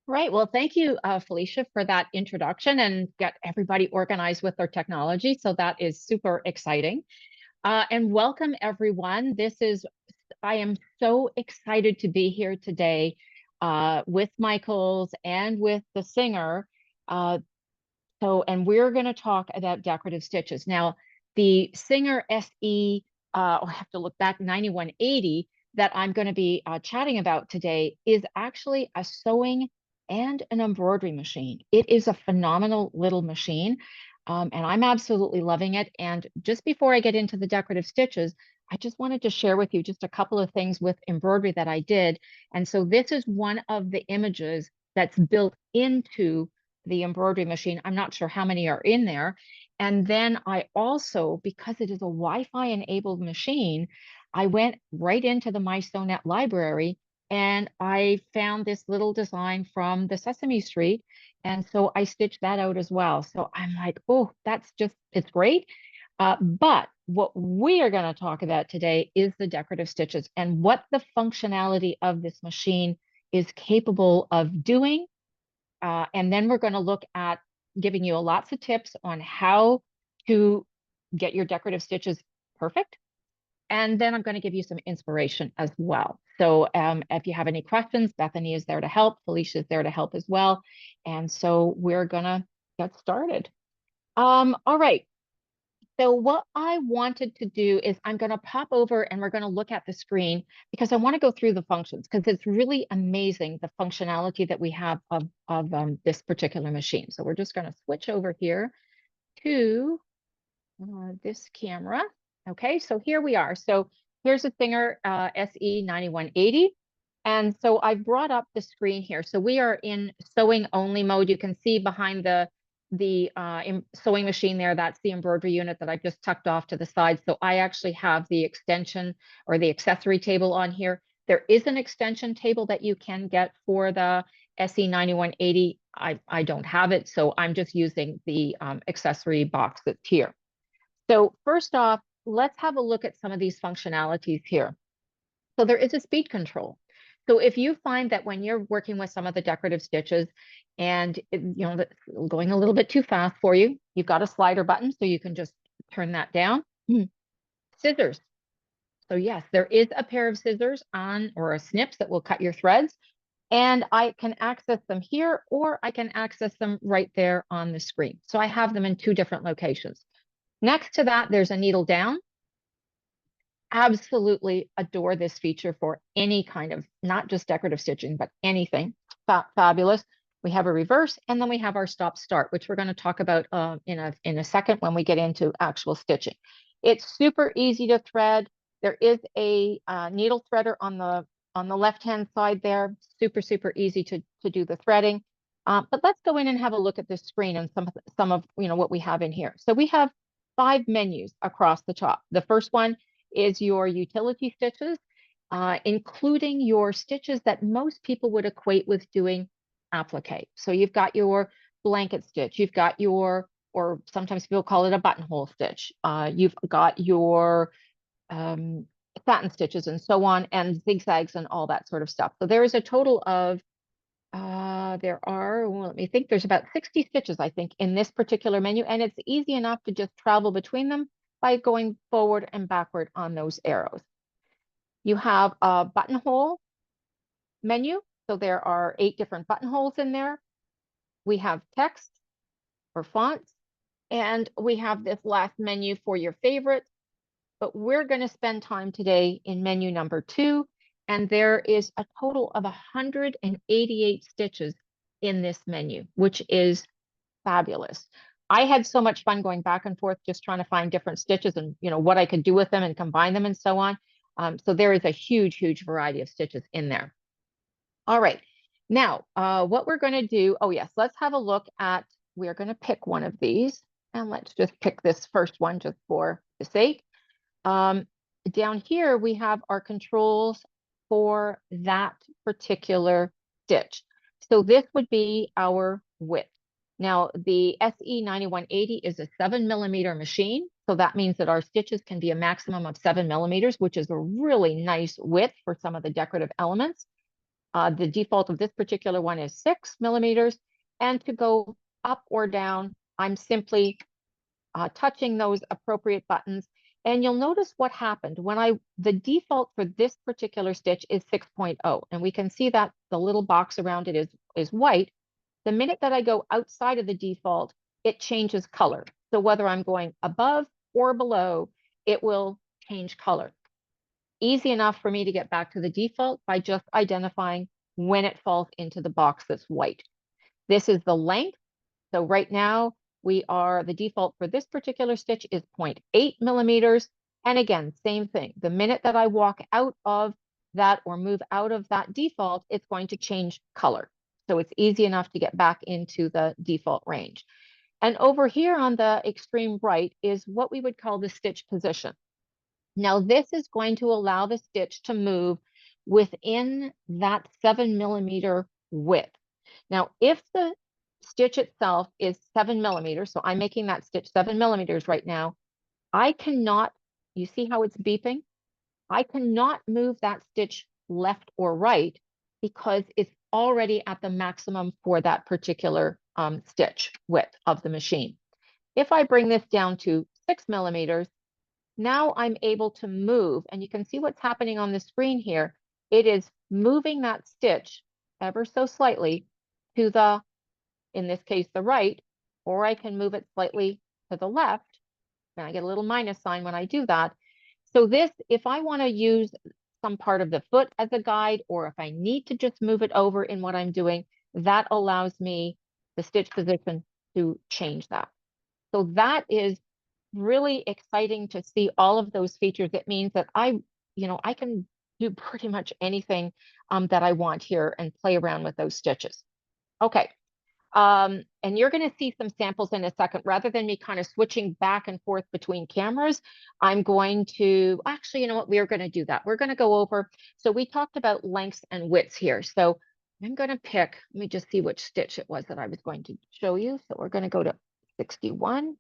Right. Well, thank you, Felicia, for that introduction and get everybody organized with their technology. So that is super exciting. And welcome, everyone. I am so excited to be here today with Michaels and with the singer. Uh, and we're going to talk about decorative stitches. Now, the Singer SE, I have to look back, 9180 that I'm going to be chatting about today is actually a sewing and an embroidery machine. It is a phenomenal little machine, and I'm absolutely loving it. And just before I get into the decorative stitches, I just wanted to share with you just a couple of things with embroidery that I did. And so this is one of the images that's built into the embroidery machine. I'm not sure how many are in there. And then I also, because it is a Wi-Fi enabled machine, I went right into the My Sewnet library and I found this little design from the Sesame Street. And so I stitched that out as well. So I'm like, oh, it's great. But what we are going to talk about today is the decorative stitches and what the functionality of this machine is capable of doing, and then we're going to look at giving you lots of tips on how to get your decorative stitches perfect. And then I'm going to give you some inspiration as well. So if you have any questions, Bethany is there to help. Felicia is there to help as well. And so we're going to get started. All right. So what I wanted to do is I'm going to pop over and we're going to look at the screen because I want to go through the functions because it's really amazing the functionality that we have of this particular machine. So we're just going to switch over here to this camera. Okay, so here we are. So here's a Singer SE 9180. And so I brought up the screen here. So we are in sewing only mode. You can see behind the sewing machine there, that's the embroidery unit that I just tucked off to the side. So I actually have the extension or the accessory table on here. There is an extension table that you can get for the SE 9180. I don't have it, so I'm just using the accessory box that's here. So first off, let's have a look at some of these functionalities here. So there is a speed control. So if you find that when you're working with some of the decorative stitches and that's going a little bit too fast for you, you've got a slider button so you can just turn that down. Scissors. So yes, there is a pair of scissors on or a snips that will cut your threads. And I can access them here or I can access them right there on the screen. So I have them in two different locations. Next to that, there's a needle down. Absolutely adore this feature for any kind of, not just decorative stitching, but anything. Fabulous. We have a reverse, and then we have our stop start, which we're going to talk about in a second when we get into actual stitching. It's super easy to thread. There is a needle threader on the left-hand side there. Super easy to do the threading. But let's go in and have a look at this screen and some of what we have in here. So we have 5 menus across the top. The first one is your utility stitches, including your stitches that most people would equate with doing applique. So you've got your blanket stitch, you've got or sometimes people call it a buttonhole stitch. You've got your satin stitches and so on, and zigzags and all that sort of stuff. So there is a total of let me think, there's about 60 stitches, I think, in this particular menu, and it's easy enough to just travel between them by going forward and backward on those arrows. You have a buttonhole menu, so there are 8 different buttonholes in there. We have text or fonts, and we have this last menu for your favorites, but we're going to spend time today in menu number 2, and there is a total of 188 stitches in this menu, which is fabulous. I had so much fun going back and forth just trying to find different stitches and what I could do with them and combine them and so on. So there is a huge variety of stitches in there. All right. Now, what we're going to do, oh yes, let's have a look at, we're going to pick one of these, and let's just pick this first one just for the sake. Down here, we have our controls for that particular stitch. So this would be our width. Now, the SE 9180 is a 7mm machine. So that means that our stitches can be a maximum of 7mm, which is a really nice width for some of the decorative elements. The default of this particular one is 6 millimeters. And to go up or down, I'm simply touching those appropriate buttons. And you'll notice what happened when the default for this particular stitch is 6.0. And we can see that the little box around it is white. The minute that I go outside of the default, it changes color. So whether I'm going above or below, it will change color. Easy enough for me to get back to the default by just identifying when it falls into the box that's white. This is the length. So right now the default for this particular stitch is 0.8 millimeters. And again, same thing. The minute that I walk out of that or move out of that default, it's going to change color. So it's easy enough to get back into the default range. And over here on the extreme right is what we would call the stitch position. Now this is going to allow the stitch to move within that 7 millimeter width. Now, if the stitch itself is 7 millimeters, so I'm making that stitch 7 millimeters right now, I cannot, you see how it's beeping? I cannot move that stitch left or right because it's already at the maximum for that particular stitch width of the machine. If I bring this down to 6 millimeters, now I'm able to move, and you can see what's happening on the screen here. It is moving that stitch ever so slightly to the, in this case, the right, or I can move it slightly to the left. And I get a little minus sign when I do that. So this, if I want to use some part of the foot as a guide, or if I need to just move it over in what I'm doing, that allows me the stitch position to change that. So that is really exciting to see all of those features. It means that I can do pretty much anything that I want here and play around with those stitches. Okay. And you're going to see some samples in a second. Rather than me kind of switching back and forth between cameras, I'm going to, actually, you know what, we're going to do that. We're going to go over, so we talked about lengths and widths here. So I'm going to pick, let me just see which stitch it was that I was going to show you. So we're going to go to 61.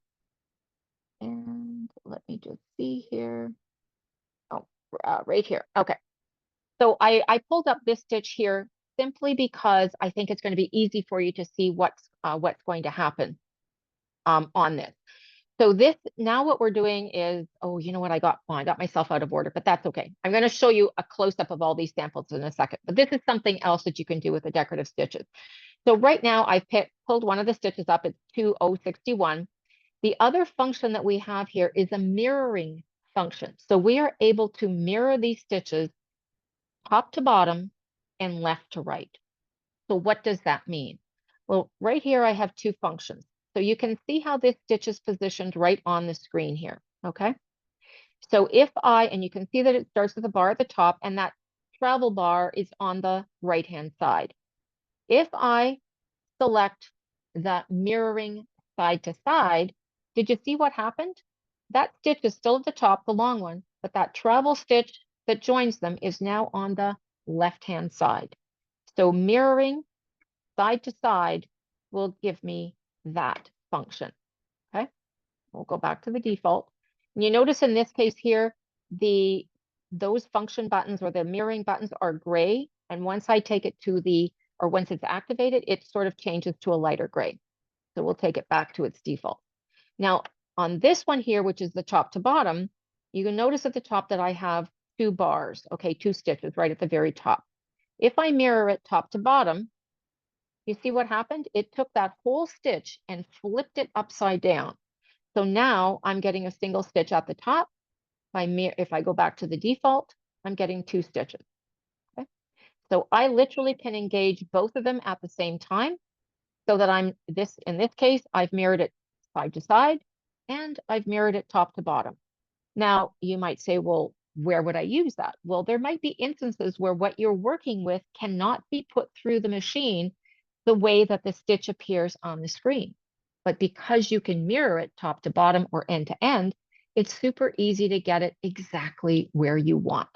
And let me just see here. Oh, right here. Okay. So I pulled up this stitch here simply because I think it's going to be easy for you to see what's going to happen on this. So this, now what we're doing is, oh, you know what, I got myself out of order, but that's okay. I'm going to show you a close-up of all these samples in a second, but this is something else that you can do with the decorative stitches. So right now I've pulled one of the stitches up. It's 2061. The other function that we have here is a mirroring function. So we are able to mirror these stitches top to bottom and left to right. So what does that mean? Well, right here I have two functions. So you can see how this stitch is positioned right on the screen here, okay? So and you can see that it starts with a bar at the top, and that travel bar is on the right-hand side. If I select the mirroring side to side, did you see what happened? That stitch is still at the top, the long one, but that travel stitch that joins them is now on the left-hand side. So mirroring side to side will give me that function, okay? We'll go back to the default. And you notice in this case here, those function buttons or the mirroring buttons are gray. And once I take it to once it's activated, it sort of changes to a lighter gray. So we'll take it back to its default. Now, on this one here, which is the top to bottom, you can notice at the top that I have two bars, okay, two stitches right at the very top. If I mirror it top to bottom, you see what happened? It took that whole stitch and flipped it upside down. So now I'm getting a single stitch at the top. If I go back to the default, I'm getting two stitches. Okay? So I literally can engage both of them at the same time, so that in this case, I've mirrored it side to side and I've mirrored it top to bottom. Now you might say, well, where would I use that? Well, there might be instances where what you're working with cannot be put through the machine the way that the stitch appears on the screen. But because you can mirror it top to bottom or end to end, it's super easy to get it exactly where you want.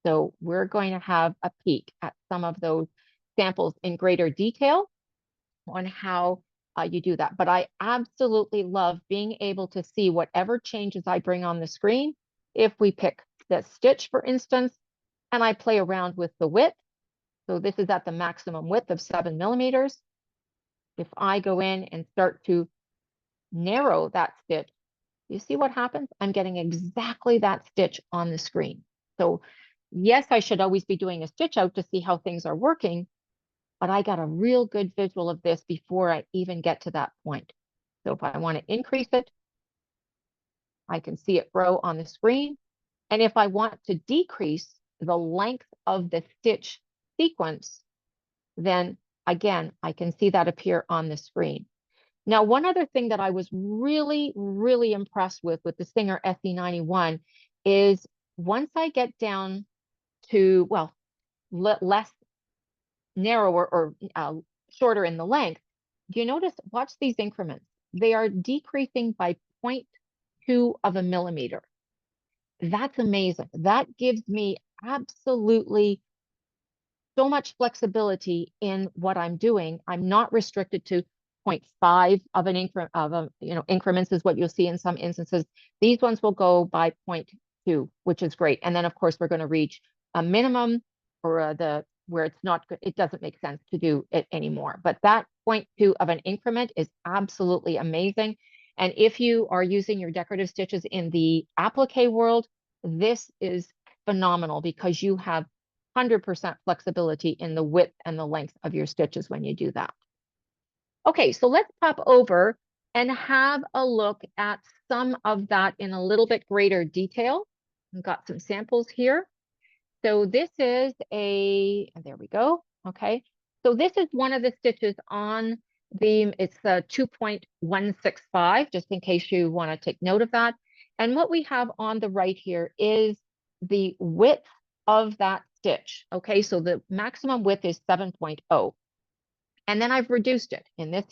So we're going to have a peek at some of those samples in greater detail on how you do that. But I absolutely love being able to see whatever changes I bring on the screen. If we pick the stitch, for instance, and I play around with the width, So this is at the maximum width of 7 millimeters. If I go in and start to narrow that stitch, you see what happens? I'm getting exactly that stitch on the screen. So yes, I should always be doing a stitch out to see how things are working, but I got a real good visual of this before I even get to that point. So if I want to increase it, I can see it grow on the screen. And if I want to decrease the length of the stitch sequence, then again, I can see that appear on the screen. Now, one other thing that I was really, really impressed with the Singer SE91 is once I get down to, well, less narrower or shorter in the length, do you notice, watch these increments. They are decreasing by 0.2 of a millimeter. That's amazing. That gives me absolutely so much flexibility in what I'm doing. I'm not restricted to 0.5 of an increment increments is what you'll see in some instances. These ones will go by 0.2, which is great. And then of course we're going to reach a minimum or where it's not good. It doesn't make sense to do it anymore. But that 0.2 of an increment is absolutely amazing. And if you are using your decorative stitches in the applique world, this is phenomenal because you have 100% flexibility in the width and the length of your stitches when you do that. Okay, so let's pop over and have a look at some of that in a little bit greater detail. I've got some samples here. So this is there we go. Okay, so this is one of the stitches on it's the 2.165, just in case you want to take note of that. And what we have on the right here is the width of that stitch. Okay, so the maximum width is 7.0. And then I've reduced it. In this,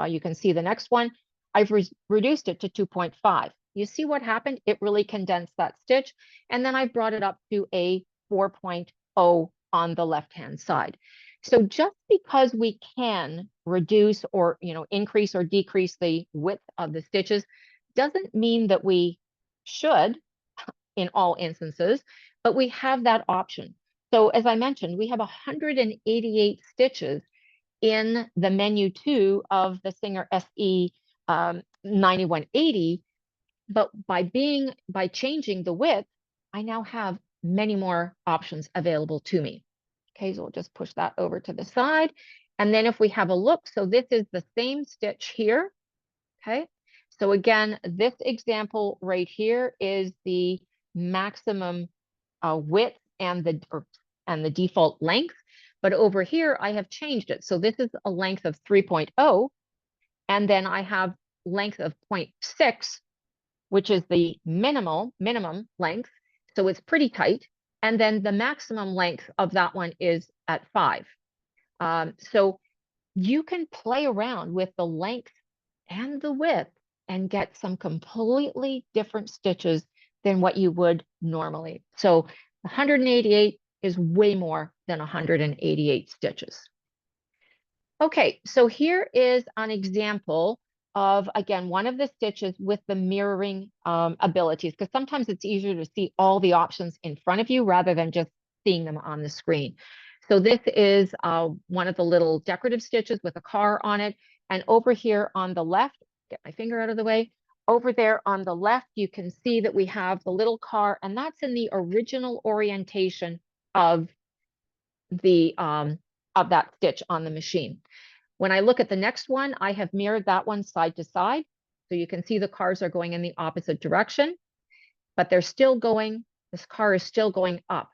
you can see the next one, I've reduced it to 2.5. You see what happened? It really condensed that stitch. And then I've brought it up to a 4.0 on the left-hand side. So just because we can reduce or increase or decrease the width of the stitches doesn't mean that we should in all instances, but we have that option. So as I mentioned, we have 188 stitches in the menu 2 of the Singer SE 9180, but by changing the width, I now have many more options available to me. Okay, so we'll just push that over to the side. And then if we have a look, so this is the same stitch here. Okay, so again, this example right here is the maximum width and the default length. But over here, I have changed it. So this is a length of 3.0, and then I have length of 0.6, which is the minimum length. So it's pretty tight. And then the maximum length of that one is at 5. So you can play around with the length and the width and get some completely different stitches than what you would normally. So 188 is way more than 188 stitches. Okay, so here is an example of, again, one of the stitches with the mirroring abilities, because sometimes it's easier to see all the options in front of you rather than just seeing them on the screen. So this is one of the little decorative stitches with a car on it. And over here on the left, get my finger out of the way, over there on the left, you can see that we have the little car, and that's in the original orientation of that stitch on the machine. When I look at the next one, I have mirrored that one side to side. So you can see the cars are going in the opposite direction, but they're still going, this car is still going up.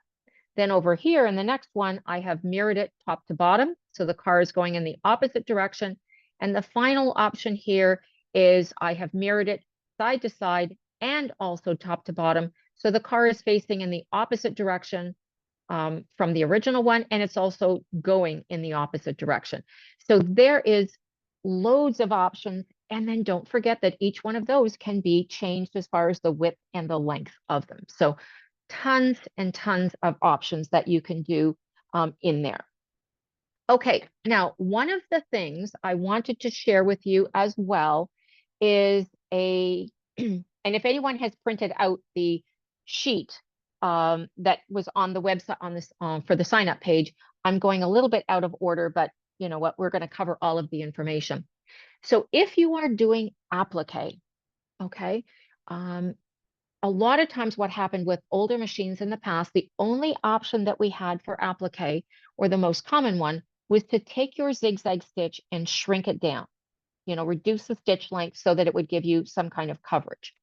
Then over here in the next one, I have mirrored it top to bottom. So the car is going in the opposite direction. And the final option here is I have mirrored it side to side and also top to bottom. So the car is facing in the opposite direction from the original one, and it's also going in the opposite direction. So there is loads of options. And then don't forget that each one of those can be changed as far as the width and the length of them. So tons and tons of options that you can do in there. Okay, now one of the things I wanted to share with you as well is and if anyone has printed out the sheet that was on the website on this for the sign up page. I'm going a little bit out of order, but you know what, we're going to cover all of the information. So if you are doing applique, okay, a lot of times what happened with older machines in the past, the only option that we had for applique, or the most common one, was to take your zigzag stitch and shrink it down, you know, reduce the stitch length so that it would give you some kind of coverage.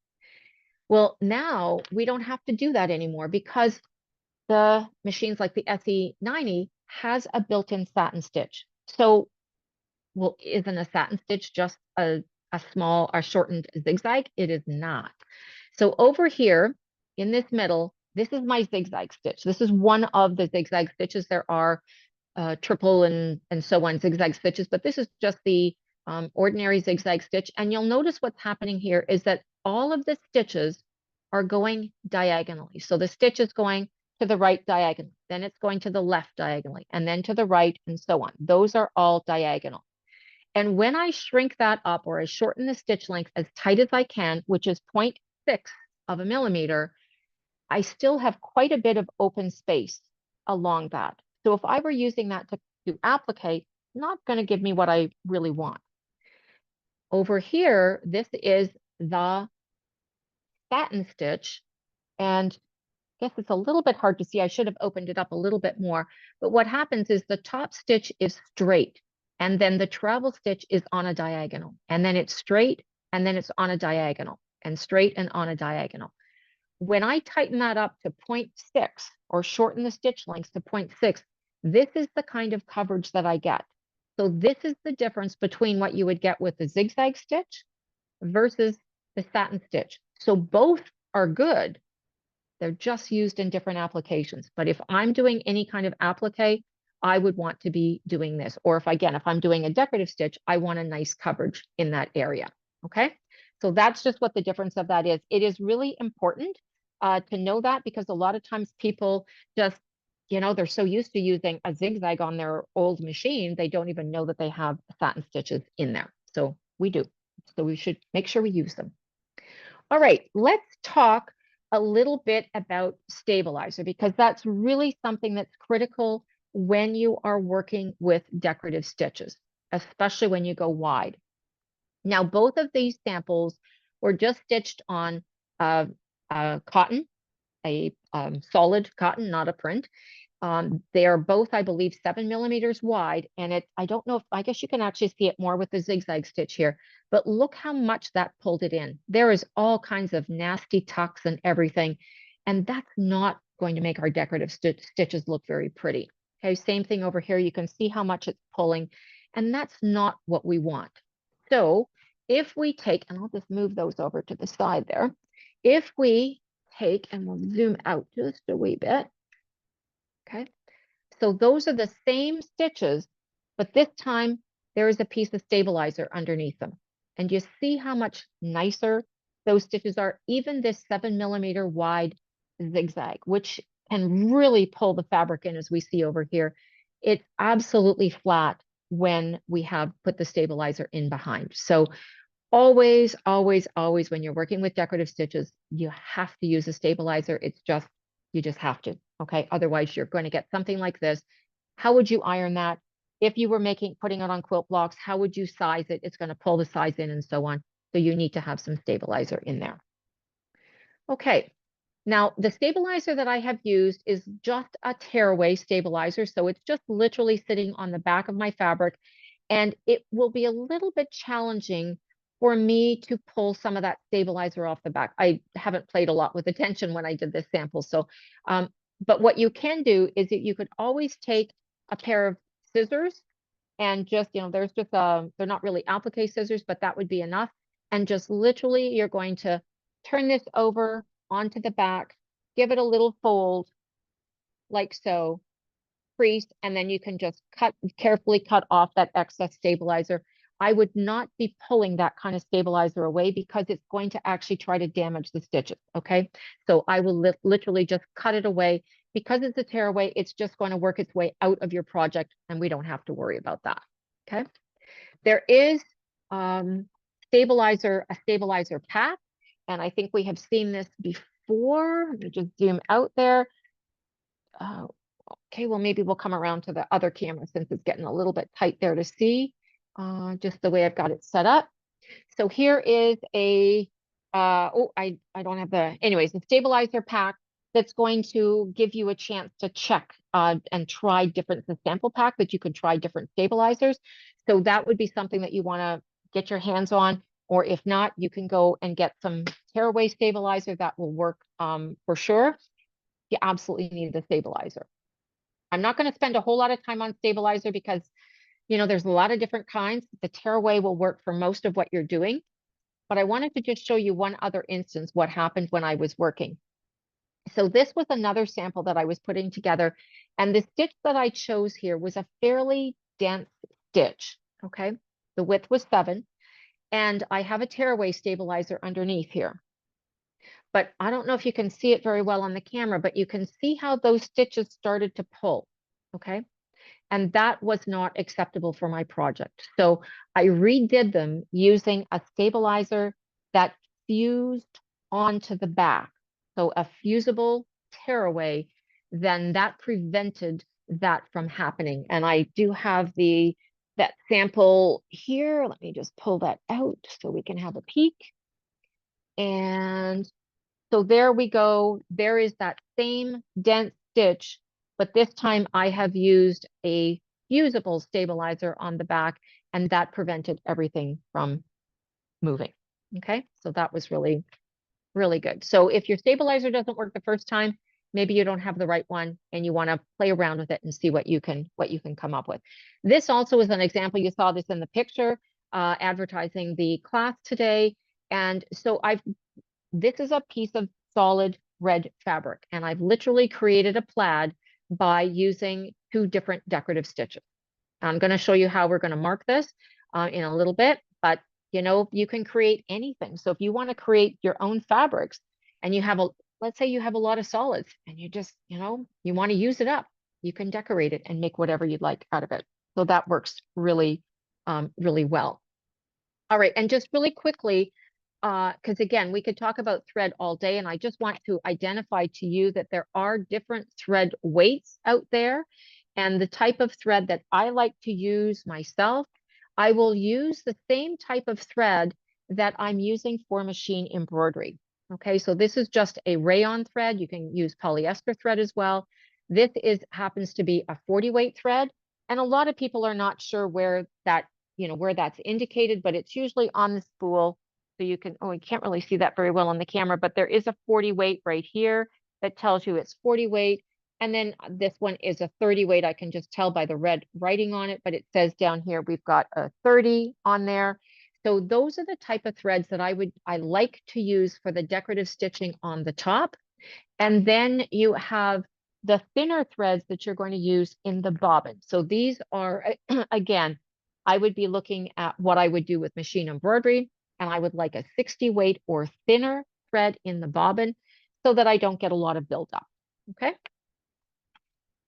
Well, now we don't have to do that anymore because the machines like the SE90 has a built-in satin stitch. So, well, isn't a satin stitch just a small or shortened zigzag? It is not. So over here in this middle, this is my zigzag stitch. This is one of the zigzag stitches. There are triple and so on zigzag stitches, but this is just the ordinary zigzag stitch. And you'll notice what's happening here is that all of the stitches are going diagonally. So the stitch is going to the right diagonally, then it's going to the left diagonally, and then to the right, and so on. Those are all diagonal. And when I shrink that up, or I shorten the stitch length as tight as I can, which is 0.6 of a millimeter, I still have quite a bit of open space along that. So if I were using that to do applique, not going to give me what I really want. Over here, this is the satin stitch, and I guess it's a little bit hard to see. I should have opened it up a little bit more. But what happens is the top stitch is straight, and then the travel stitch is on a diagonal, and then it's straight, and then it's on a diagonal, and straight and on a diagonal. When I tighten that up to 0.6 or shorten the stitch length to 0.6, this is the kind of coverage that I get. So this is the difference between what you would get with the zigzag stitch versus the satin stitch. So both are good. They're just used in different applications. But if I'm doing any kind of applique, I would want to be doing this. Or if I'm doing a decorative stitch, I want a nice coverage in that area. Okay. So that's just what the difference of that is. It is really important to know that, because a lot of times people just, you know, they're so used to using a zigzag on their old machine, they don't even know that they have satin stitches in there. So we do. So we should make sure we use them. All right, let's talk a little bit about stabilizer, because that's really something that's critical when you are working with decorative stitches, especially when you go wide. Now, both of these samples were just stitched on cotton, a solid cotton, not a print. They are both, I believe, 7 millimeters wide, and I don't know if, I guess you can actually see it more with the zigzag stitch here, but look how much that pulled it in. There is all kinds of nasty tucks and everything, and that's not going to make our decorative stitches look very pretty. Okay, same thing over here. You can see how much it's pulling, and that's not what we want. So if we take, and I'll just move those over to the side there. If we take, and we'll zoom out just a wee bit. Okay, so those are the same stitches, but this time there is a piece of stabilizer underneath them. And you see how much nicer those stitches are, even this 7 millimeter wide zigzag, which can really pull the fabric in, as we see over here. It's absolutely flat when we have put the stabilizer in behind. So always, always, always, when you're working with decorative stitches, you have to use a stabilizer. You just have to, okay? Otherwise, you're going to get something like this. How would you iron that? If you were putting it on quilt blocks, how would you size it? It's going to pull the size in and so on. So you need to have some stabilizer in there. Okay. Now, the stabilizer that I have used is just a tearaway stabilizer. So it's just literally sitting on the back of my fabric, and it will be a little bit challenging for me to pull some of that stabilizer off the back. I haven't played a lot with the tension when I did this sample. So, but what you can do is that you could always take a pair of scissors and just, you know, there's just, they're not really applique scissors, but that would be enough. And just literally, you're going to turn this over onto the back, give it a little fold like so, crease, and then you can just carefully cut off that excess stabilizer. I would not be pulling that kind of stabilizer away because it's going to actually try to damage the stitches, okay? So I will literally just cut it away. Because it's a tearaway, it's just going to work its way out of your project, and we don't have to worry about that, okay? There is a stabilizer pack, and I think we have seen this before. before. Let me just zoom out there. Okay, well, maybe we'll come around to the other camera since it's getting a little bit tight there to see, just the way I've got it set up. So here is a, I don't have the, anyways, the stabilizer pack that's going to give you a chance to check and try different, the sample pack that you can try different stabilizers. So that would be something that you want to get your hands on, or if not, you can go and get some tearaway stabilizer that will work for sure. You absolutely need the stabilizer. I'm not going to spend a whole lot of time on stabilizer because, you know, there's a lot of different kinds. The tearaway will work for most of what you're doing. But I wanted to just show you one other instance, what happened when I was working. So this was another sample that I was putting together. And the stitch that I chose here was a fairly dense stitch. Okay. The width was 7. And I have a tearaway stabilizer underneath here. But I don't know if you can see it very well on the camera, but you can see how those stitches started to pull. Okay. And that was not acceptable for my project. So I redid them using a stabilizer that fused onto the back. So a fusible tearaway, then that prevented that from happening. And I do have that sample here. Let me just pull that out so we can have a peek. And so there we go. There is that same dense stitch, but this time I have used a fusible stabilizer on the back, and that prevented everything from moving. Okay, so that was really, really good. So if your stabilizer doesn't work the first time, maybe you don't have the right one and you want to play around with it and see what you can come up with. This also is an example. You saw this in the picture, advertising the class today. And so this is a piece of solid red fabric, and I've literally created a plaid by using 2 different decorative stitches. I'm going to show you how we're going to mark this in a little bit, but you know, you can create anything. So if you want to create your own fabrics and you have let's say you have a lot of solids and you just, you know, you want to use it up, you can decorate it and make whatever you'd like out of it. So that works really, really well. All right, and just really quickly, because again, we could talk about thread all day, and I just want to identify to you that there are different thread weights out there, and the type of thread that I like to use myself, I will use the same type of thread that I'm using for machine embroidery. Okay, so this is just a rayon thread. You can use polyester thread as well. This happens to be a 40 weight thread, and a lot of people are not sure where that, you know, where that's indicated, but it's usually on the spool. So you can, oh, you can't really see that very well on the camera, but there is a 40 weight right here that tells you it's 40 weight. And then this one is a 30 weight. I can just tell by the red writing on it, but it says down here, we've got a 30 on there. So those are the type of threads that I like to use for the decorative stitching on the top. And then you have the thinner threads that you're going to use in the bobbin. So these are, again, I would be looking at what I would do with machine embroidery, and I would like a 60 weight or thinner thread in the bobbin so that I don't get a lot of buildup. Okay.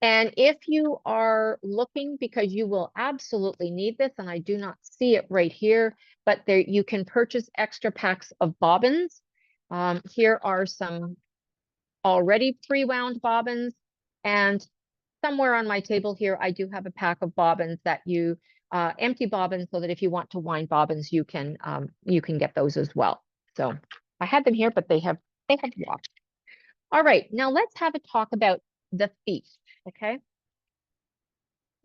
And if you are looking, because you will absolutely need this, and I do not see it right here, but there you can purchase extra packs of bobbins. Here are some already pre-wound bobbins, and somewhere on my table here, I do have a pack of bobbins that you empty bobbins, so that if you want to wind bobbins, you can get those as well. So I had them here, but they have washed. All right, now let's have a talk about the feet. Okay.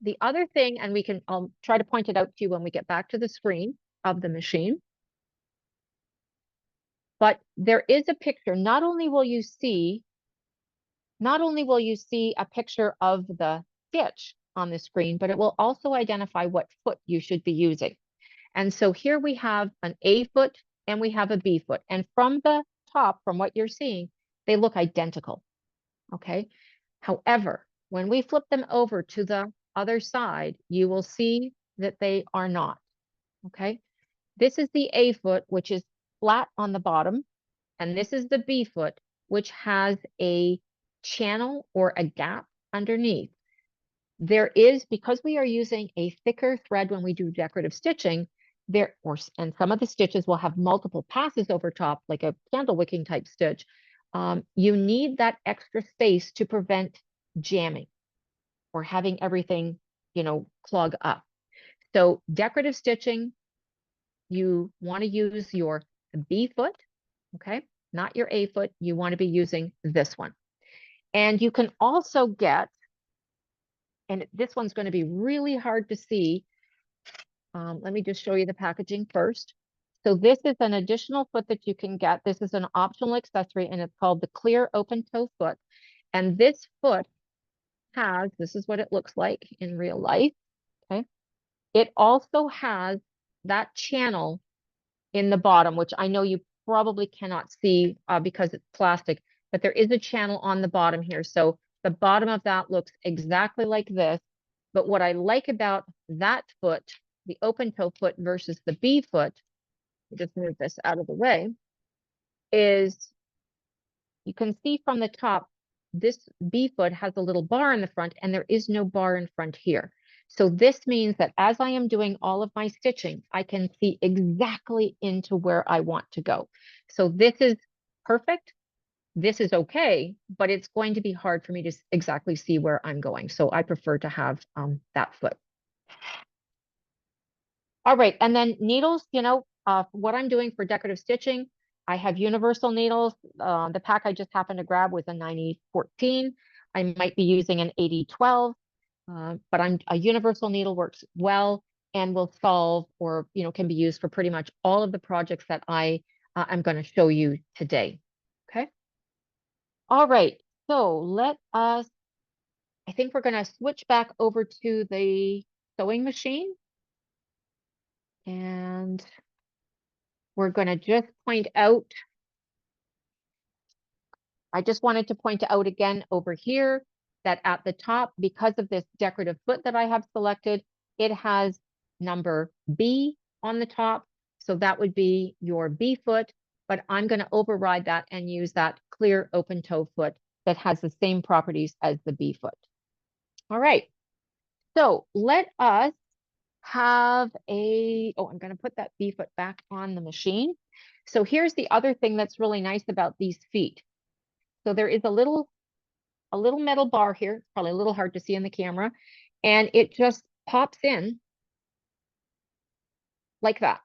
The other thing, and I'll try to point it out to you when we get back to the screen of the machine. But there is a picture. Not only will you see a picture of the stitch on the screen, but it will also identify what foot you should be using. And so here we have an A foot and we have a B foot. And from the top, from what you're seeing, they look identical. Okay. However, when we flip them over to the other side, you will see that they are not. Okay. This is the A foot, which is flat on the bottom. And this is the B foot, which has a channel or a gap underneath. There is, because we are using a thicker thread when we do decorative stitching, and some of the stitches will have multiple passes over top, like a candle wicking type stitch. you need that extra space to prevent jamming or having everything, clog up. So decorative stitching, you want to use your B foot, okay? Not your A foot. You want to be using this one. And you can also get, and this one's going to be really hard to see. Let me just show you the packaging first. So this is an additional foot that you can get. This is an optional accessory, and it's called the clear open toe foot. And this foot this is what it looks like in real life, okay? It also has that channel in the bottom, which I know you probably cannot see because it's plastic, but there is a channel on the bottom here. So the bottom of that looks exactly like this. But what I like about that foot, the open toe foot versus the B foot, just move this out of the way, is you can see from the top, this B foot has a little bar in the front and there is no bar in front here. So this means that as I am doing all of my stitching, I can see exactly into where I want to go. So this is perfect. This is okay, but it's going to be hard for me to exactly see where I'm going. So I prefer to have that foot. All right, and then needles, what I'm doing for decorative stitching, I have universal needles. The pack I just happened to grab was a 9014. I might be using an 8012, but a universal needle works well and will solve or, can be used for pretty much all of the projects that I'm going to show you today. Okay. All right, so I think we're going to switch back over to the sewing machine. And we're going to just point out, I just wanted to point out again over here that at the top, because of this decorative foot that I have selected, it has number B on the top. So that would be your B foot, but I'm going to override that and use that clear open toe foot that has the same properties as the B foot. All right. So let us have I'm going to put that B foot back on the machine. So here's the other thing that's really nice about these feet. So there is a little metal bar here. It's probably a little hard to see in the camera. And it just pops in like that.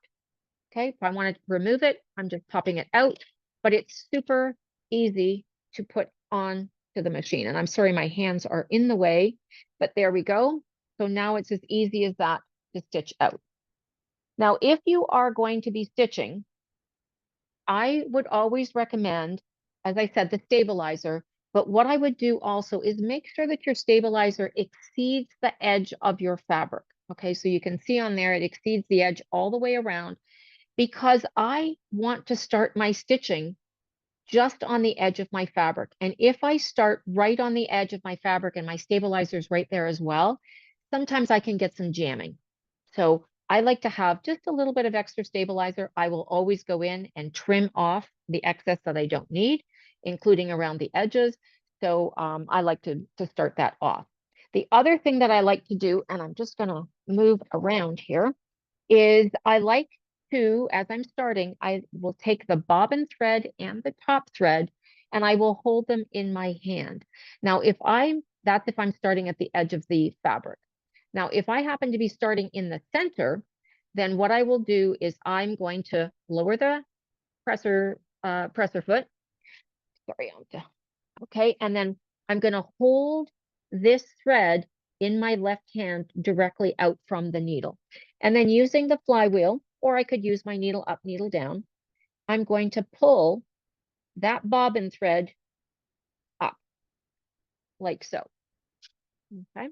Okay, if I want to remove it, I'm just popping it out, but it's super easy to put on to the machine. And I'm sorry, my hands are in the way, but there we go. So now it's as easy as that to stitch out. Now, if you are going to be stitching, I would always recommend, as I said, the stabilizer, but what I would do also is make sure that your stabilizer exceeds the edge of your fabric. Okay, so you can see on there, it exceeds the edge all the way around because I want to start my stitching just on the edge of my fabric. And if I start right on the edge of my fabric and my stabilizer is right there as well, sometimes I can get some jamming. So I like to have just a little bit of extra stabilizer. I will always go in and trim off the excess that I don't need, including around the edges. So I like to start that off. The other thing that I like to do, and I'm just going to move around here, is I like to, as I'm starting, I will take the bobbin thread and the top thread, and I will hold them in my hand. Now, that's if I'm starting at the edge of the fabric. Now, if I happen to be starting in the center, then what I will do is I'm going to lower the presser foot. Sorry, okay, and then I'm going to hold this thread in my left hand directly out from the needle. And then using the flywheel, or I could use my needle up, needle down, I'm going to pull that bobbin thread up like so. Okay.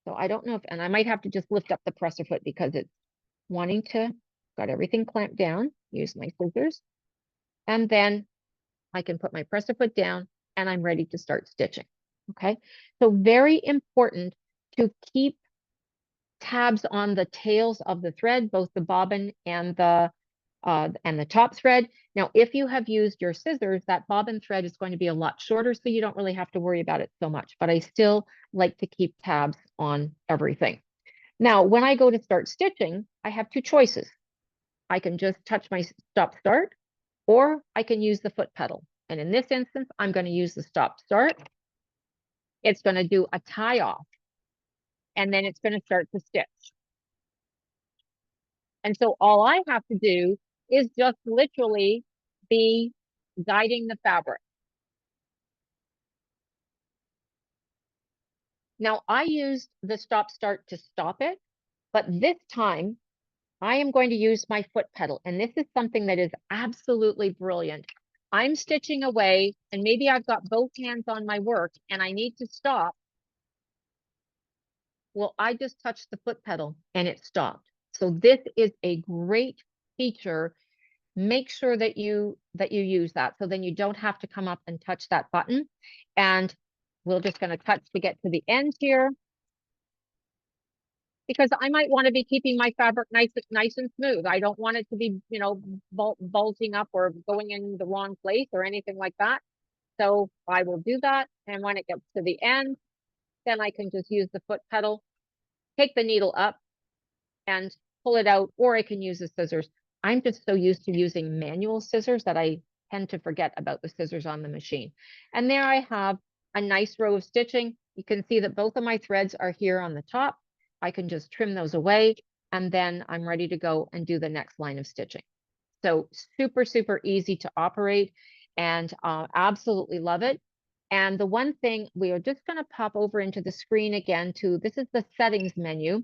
So I don't know if, and I might have to just lift up the presser foot because it's got everything clamped down, use my scissors, and then I can put my presser foot down and I'm ready to start stitching. Okay. So very important to keep tabs on the tails of the thread, both the bobbin and the top thread. Now, if you have used your scissors, that bobbin thread is going to be a lot shorter, so you don't really have to worry about it so much, but I still like to keep tabs on everything. Now, when I go to start stitching, I have two choices. I can just touch my stop start, or I can use the foot pedal. And in this instance, I'm going to use the stop start. It's going to do a tie off, and then it's going to start to stitch. And so all I have to do is just literally be guiding the fabric. Now I used the stop start to stop it, but this time I am going to use my foot pedal. And this is something that is absolutely brilliant. I'm stitching away, and maybe I've got both hands on my work and I need to stop. Well, I just touched the foot pedal and it stopped. So this is a great feature. Make sure that you use that, so then you don't have to come up and touch that button. And we're just going to touch to get to the end here, because I might want to be keeping my fabric nice and smooth. I don't want it to be, bulging up or going in the wrong place or anything like that. So I will do that. And when it gets to the end, then I can just use the foot pedal, take the needle up and pull it out, or I can use the scissors. I'm just so used to using manual scissors that I tend to forget about the scissors on the machine. And there I have a nice row of stitching. You can see that both of my threads are here on the top. I can just trim those away, and then I'm ready to go and do the next line of stitching. So super, super easy to operate, and absolutely love it. And the one thing, we are just going to pop over into the screen again to, this is the settings menu.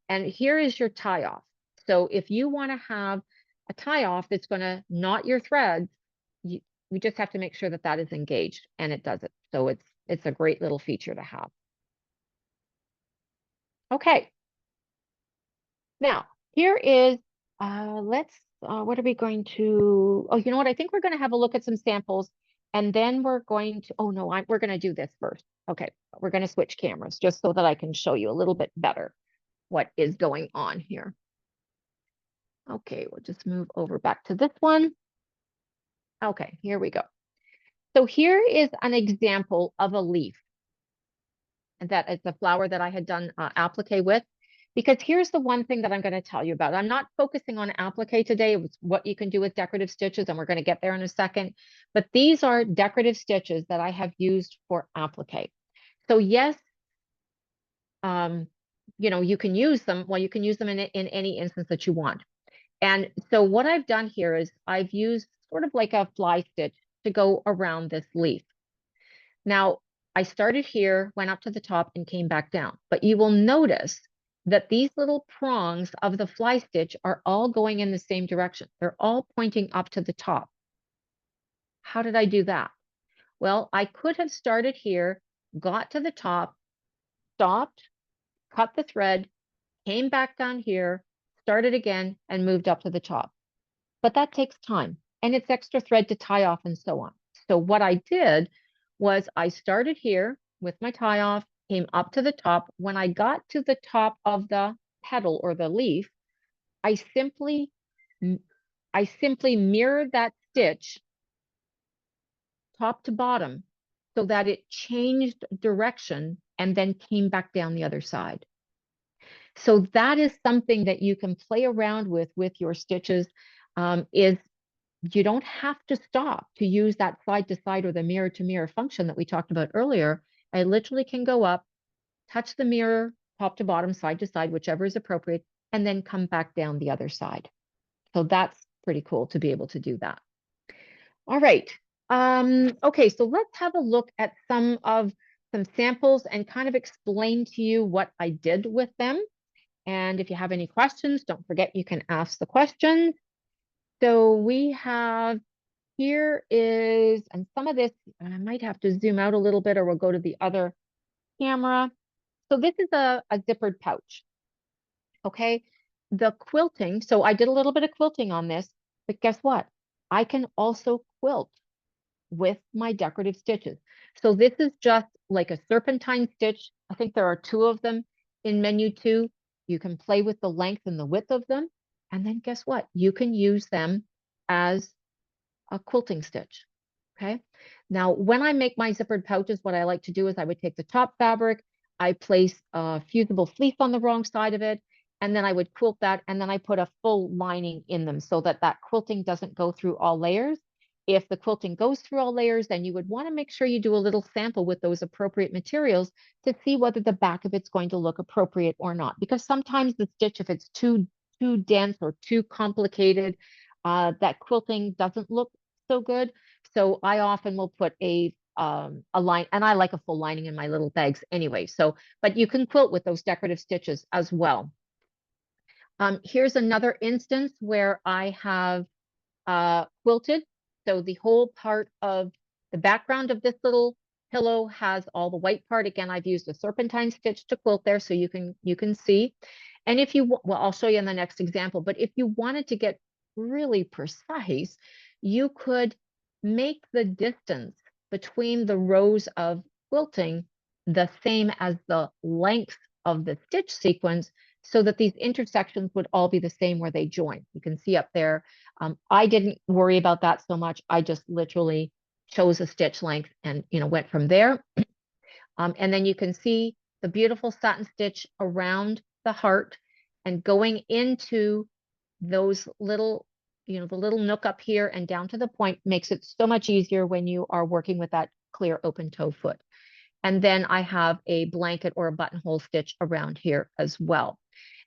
And here is your tie off. So if you want to have a tie off that's going to knot your threads, we just have to make sure that that is engaged, and it does it. So it's a great little feature to have. Okay. Now here is, what are we going to, oh, you know what? I think we're going to have a look at some samples, and then we're going to, oh no, we're going to do this first. Okay. We're going to switch cameras just so that I can show you a little bit better what is going on here. Okay, we'll just move over back to this one. Okay, here we go. So here is an example of a leaf. And that is the flower that I had done applique with. Because here's the one thing that I'm going to tell you about. I'm not focusing on applique today. It's what you can do with decorative stitches, and we're going to get there in a second. But these are decorative stitches that I have used for applique. So yes, you can use them. Well, you can use them in any instance that you want. And so what I've done here is I've used sort of like a fly stitch to go around this leaf. Now, I started here, went up to the top, and came back down. But you will notice that these little prongs of the fly stitch are all going in the same direction. They're all pointing up to the top. How did I do that? Well, I could have started here, got to the top, stopped, cut the thread, came back down here, started again, and moved up to the top. But that takes time, and it's extra thread to tie off and so on. So what I did was I started here with my tie off, came up to the top. When I got to the top of the petal or the leaf, I simply mirrored that stitch top to bottom so that it changed direction and then came back down the other side. So that is something that you can play around with your stitches, is you don't have to stop to use that side to side or the mirror to mirror function that we talked about earlier. I literally can go up, touch the mirror, top to bottom, side to side, whichever is appropriate, and then come back down the other side. So that's pretty cool to be able to do that. All right. Okay, so let's have a look at some samples and kind of explain to you what I did with them. And if you have any questions, don't forget you can ask the questions. So we have, here is, and some of this, I might have to zoom out a little bit or we'll go to the other camera. So this is a zippered pouch. Okay. The quilting, so I did a little bit of quilting on this, but guess what? I can also quilt with my decorative stitches. So this is just like a serpentine stitch. I think there are 2 of them in menu 2. You can play with the length and the width of them. And then guess what? You can use them as a quilting stitch. Okay. Now, when I make my zippered pouches, what I like to do is I would take the top fabric, I place a fusible fleece on the wrong side of it, and then I would quilt that, and then I put a full lining in them so that that quilting doesn't go through all layers. If the quilting goes through all layers, then you would want to make sure you do a little sample with those appropriate materials to see whether the back of it's going to look appropriate or not. Because sometimes the stitch, if it's too dense or too complicated, that quilting doesn't look so good. So I often will put a line, and I like a full lining in my little bags anyway. So, but you can quilt with those decorative stitches as well. Here's another instance where I have quilted. So the whole part of the background of this little pillow has all the white part. Again, I've used a serpentine stitch to quilt there so you can see. And if you, well, I'll show you in the next example, but if you wanted to get really precise, you could make the distance between the rows of quilting the same as the length of the stitch sequence so that these intersections would all be the same where they join. You can see up there. I didn't worry about that so much. I just literally chose a stitch length and went from there. And then you can see the beautiful satin stitch around the heart and going into those little, the little nook up here and down to the point makes it so much easier when you are working with that clear open toe foot. And then I have a blanket or a buttonhole stitch around here as well.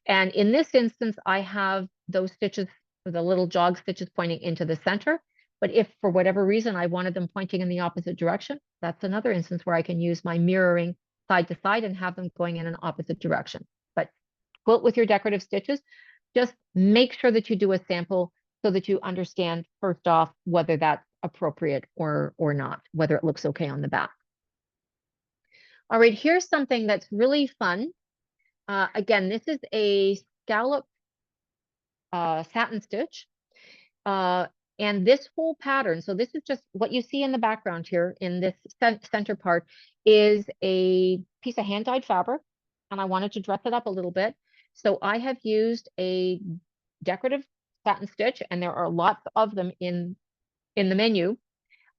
And in this instance, I have those stitches, the little jog stitches pointing into the center. But if for whatever reason I wanted them pointing in the opposite direction, that's another instance where I can use my mirroring side to side and have them going in an opposite direction. But quilt with your decorative stitches, just make sure that you do a sample so that you understand first off whether that's appropriate or not, whether it looks okay on the back. All right, here's something that's really fun. Again, this is a scallop satin stitch. And this whole pattern, so this is just what you see in the background here in this center part, is a piece of hand-dyed fabric. And I wanted to dress it up a little bit. So I have used a decorative satin stitch, and there are lots of them in the menu.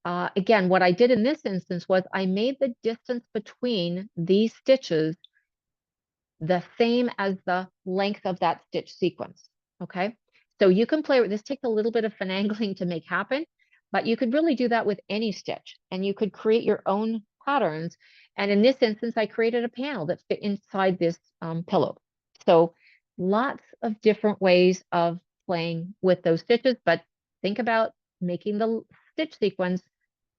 Again, what I did in this instance was I made the distance between these stitches the same as the length of that stitch sequence. Okay, so you can play with this. Takes a little bit of finagling to make happen, but you could really do that with any stitch, and you could create your own patterns. And in this instance, I created a panel that fit inside this pillow. So lots of different ways of playing with those stitches, but think about making the stitch sequence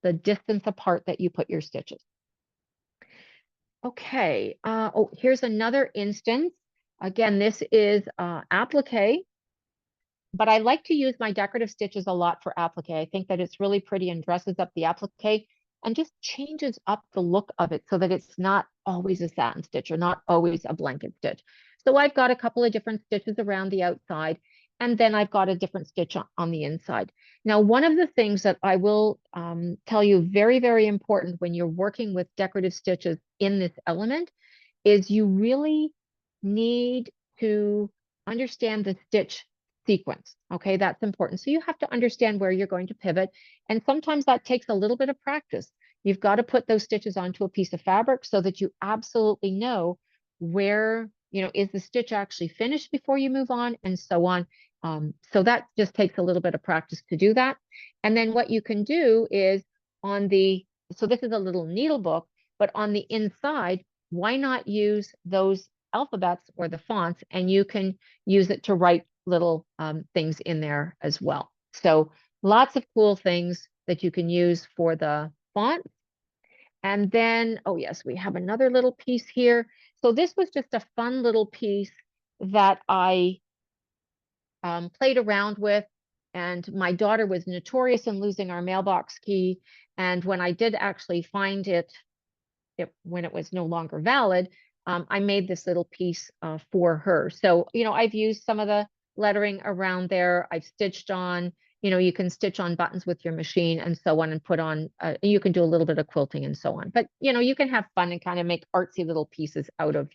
the distance apart that you put your stitches. Okay. Oh, here's another instance. Again, this is applique, but I like to use my decorative stitches a lot for applique. I think that it's really pretty and dresses up the applique and just changes up the look of it so that it's not always a satin stitch or not always a blanket stitch. So I've got a couple of different stitches around the outside, and then I've got a different stitch on the inside. Now, one of the things that I will tell you very, very important when you're working with decorative stitches in this element is you really need to understand the stitch sequence. Okay, that's important. So you have to understand where you're going to pivot. And sometimes that takes a little bit of practice. You've got to put those stitches onto a piece of fabric so that you absolutely know where, is the stitch actually finished before you move on, and so on. So that just takes a little bit of practice to do that. And then what you can do is so this is a little needle book, but on the inside, why not use those alphabets or the fonts, and you can use it to write little things in there as well. So lots of cool things that you can use for the font. And then, oh yes, we have another little piece here. So this was just a fun little piece that I played around with. And my daughter was notorious in losing our mailbox key. And when I did actually find it when it was no longer valid, I made this little piece for her. So, I've used some of the lettering around there. I've stitched on, you can stitch on buttons with your machine and so on, and put on, you can do a little bit of quilting and so on. But, you can have fun and kind of make artsy little pieces out of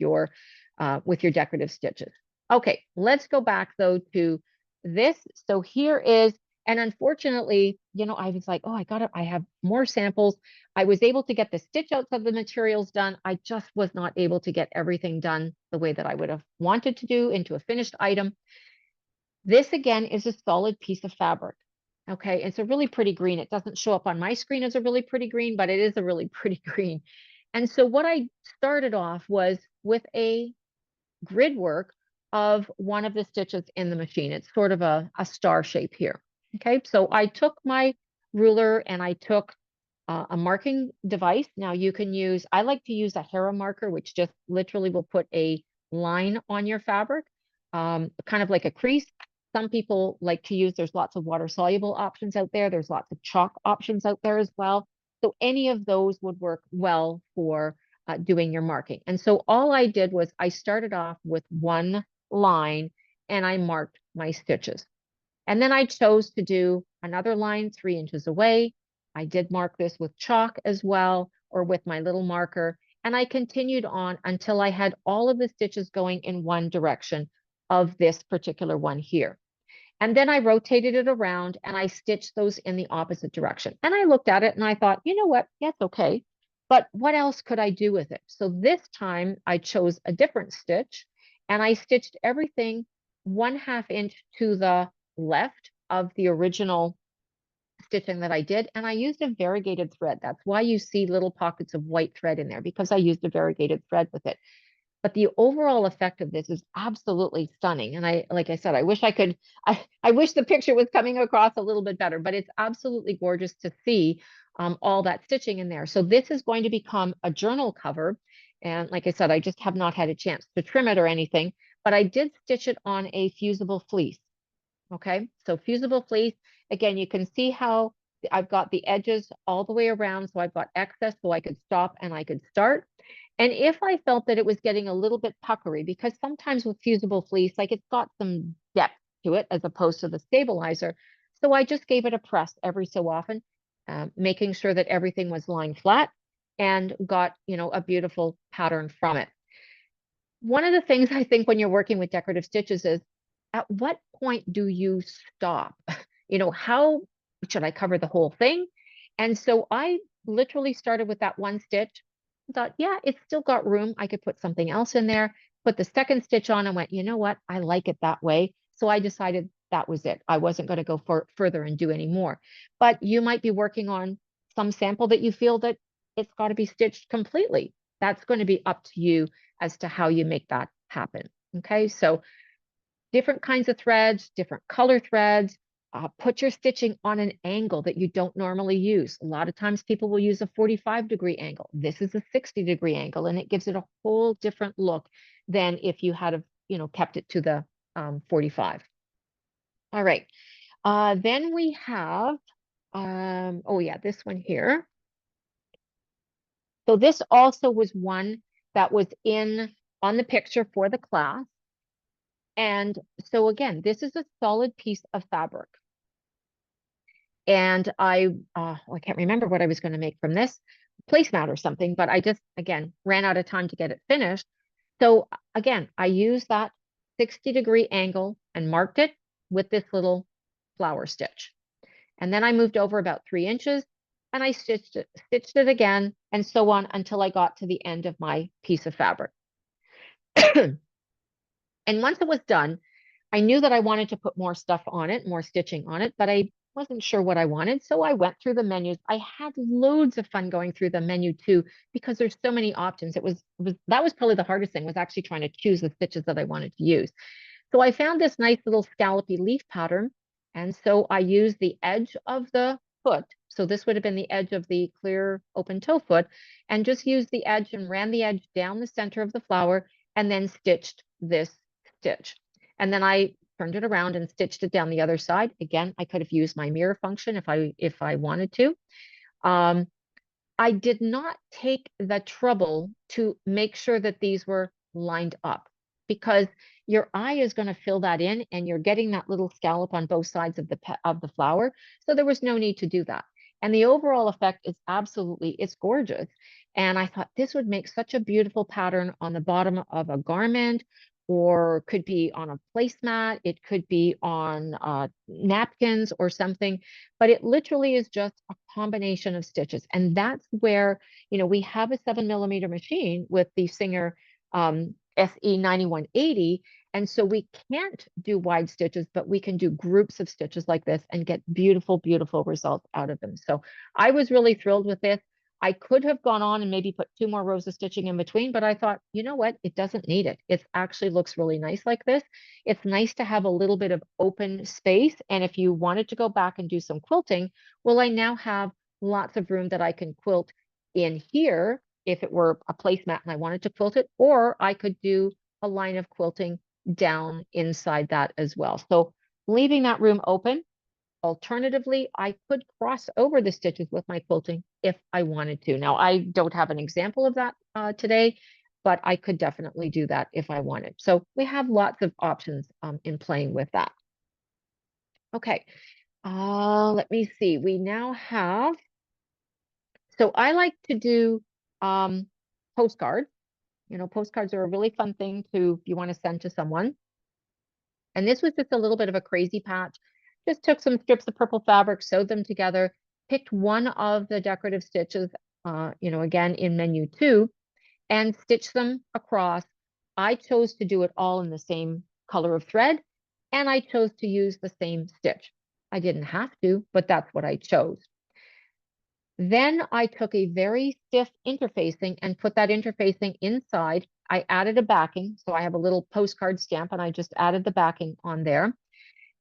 with your decorative stitches. Okay, let's go back though to this. So here is, and unfortunately, I was like, oh, I have more samples. I was able to get the stitch outs of the materials done. I just was not able to get everything done the way that I would have wanted to do into a finished item. This again is a solid piece of fabric. Okay, it's a really pretty green. It doesn't show up on my screen as a really pretty green, but it is a really pretty green. And so what I started off was with a grid work of one of the stitches in the machine. It's sort of a star shape here. Okay, so I took my ruler and I took a marking device. Now you can use, I like to use a Hera marker, which just literally will put a line on your fabric, kind of like a crease. Some people like to use, there's lots of water soluble options out there. There's lots of chalk options out there as well. So any of those would work well for doing your marking. And so all I did was I started off with one line and I marked my stitches. And then I chose to do another line 3 inches away. I did mark this with chalk as well, or with my little marker. And I continued on until I had all of the stitches going in one direction of this particular one here. And then I rotated it around and I stitched those in the opposite direction. And I looked at it and I thought, you know what? That's okay. But what else could I do with it? So this time I chose a different stitch and I stitched everything 1/2 inch to the left of the original stitching that I did. And I used a variegated thread. That's why you see little pockets of white thread in there, because I used a variegated thread with it. But the overall effect of this is absolutely stunning. And like I said, I wish I could, I wish the picture was coming across a little bit better, but it's absolutely gorgeous to see all that stitching in there. So this is going to become a journal cover. And like I said, I just have not had a chance to trim it or anything, but I did stitch it on a fusible fleece. Okay, so fusible fleece, again, you can see how I've got the edges all the way around. So I've got excess so I could stop and I could start. And if I felt that it was getting a little bit puckery, because sometimes with fusible fleece, like it's got some depth to it as opposed to the stabilizer. So I just gave it a press every so often, making sure that everything was lying flat and got, a beautiful pattern from it. One of the things I think when you're working with decorative stitches is, at what point do you stop? How should I cover the whole thing? And so I literally started with that one stitch. Thought, yeah, it's still got room. I could put something else in there, put the second stitch on and went, you know what? I like it that way. So I decided that was it. I wasn't going to go further and do any more. But you might be working on some sample that you feel that it's got to be stitched completely. That's going to be up to you as to how you make that happen. Okay, so different kinds of threads, different color threads. Put your stitching on an angle that you don't normally use. A lot of times people will use a 45-degree angle. This is a 60-degree angle, and it gives it a whole different look than if you had, kept it to the 45. All right. Then we have, oh yeah, this one here. So this also was one that was on the picture for the class. And so again, this is a solid piece of fabric. And I can't remember what I was going to make from this, placemat or something, but I just, again, ran out of time to get it finished. So again, I used that 60-degree angle and marked it with this little flower stitch. And then I moved over about 3 inches and I stitched it again, and so on until I got to the end of my piece of fabric. And once it was done, I knew that I wanted to put more stuff on it, more stitching on it, but I wasn't sure what I wanted. So I went through the menus. I had loads of fun going through the menu too, because there's so many options. That was probably the hardest thing, was actually trying to choose the stitches that I wanted to use. So I found this nice little scallopy leaf pattern. And so I used the edge of the foot. So this would have been the edge of the clear open toe foot, and just used the edge and ran the edge down the center of the flower and then stitched this stitch. And then I turned it around and stitched it down the other side. Again, I could have used my mirror function if I wanted to. I did not take the trouble to make sure that these were lined up, because your eye is going to fill that in and you're getting that little scallop on both sides of the flower. So there was no need to do that. And the overall effect is it's gorgeous. And I thought this would make such a beautiful pattern on the bottom of a garment, or could be on a placemat. It could be on napkins or something, but it literally is just a combination of stitches. And that's where, we have a 7mm machine with the Singer SE 9180, And so we can't do wide stitches, but we can do groups of stitches like this and get beautiful, beautiful results out of them. So I was really thrilled with this. I could have gone on and maybe put 2 more rows of stitching in between, but I thought, you know what? It doesn't need it. It actually looks really nice like this. It's nice to have a little bit of open space. And if you wanted to go back and do some quilting, well, I now have lots of room that I can quilt in here if it were a placemat and I wanted to quilt it, or I could do a line of quilting down inside that as well. So leaving that room open. Alternatively, I could cross over the stitches with my quilting if I wanted to. Now, I don't have an example of that today, but I could definitely do that if I wanted. So we have lots of options in playing with that. Okay, let me see. We now have, so I like to do postcards. You know, postcards are a really fun thing to, if you want to send to someone. And this was just a little bit of a crazy patch. Just took some strips of purple fabric, sewed them together, picked one of the decorative stitches, you know, again in menu 2, and stitched them across. I chose to do it all in the same color of thread, and I chose to use the same stitch. I didn't have to, but that's what I chose. Then I took a very stiff interfacing and put that interfacing inside. I added a backing, so I have a little postcard stamp, and I just added the backing on there.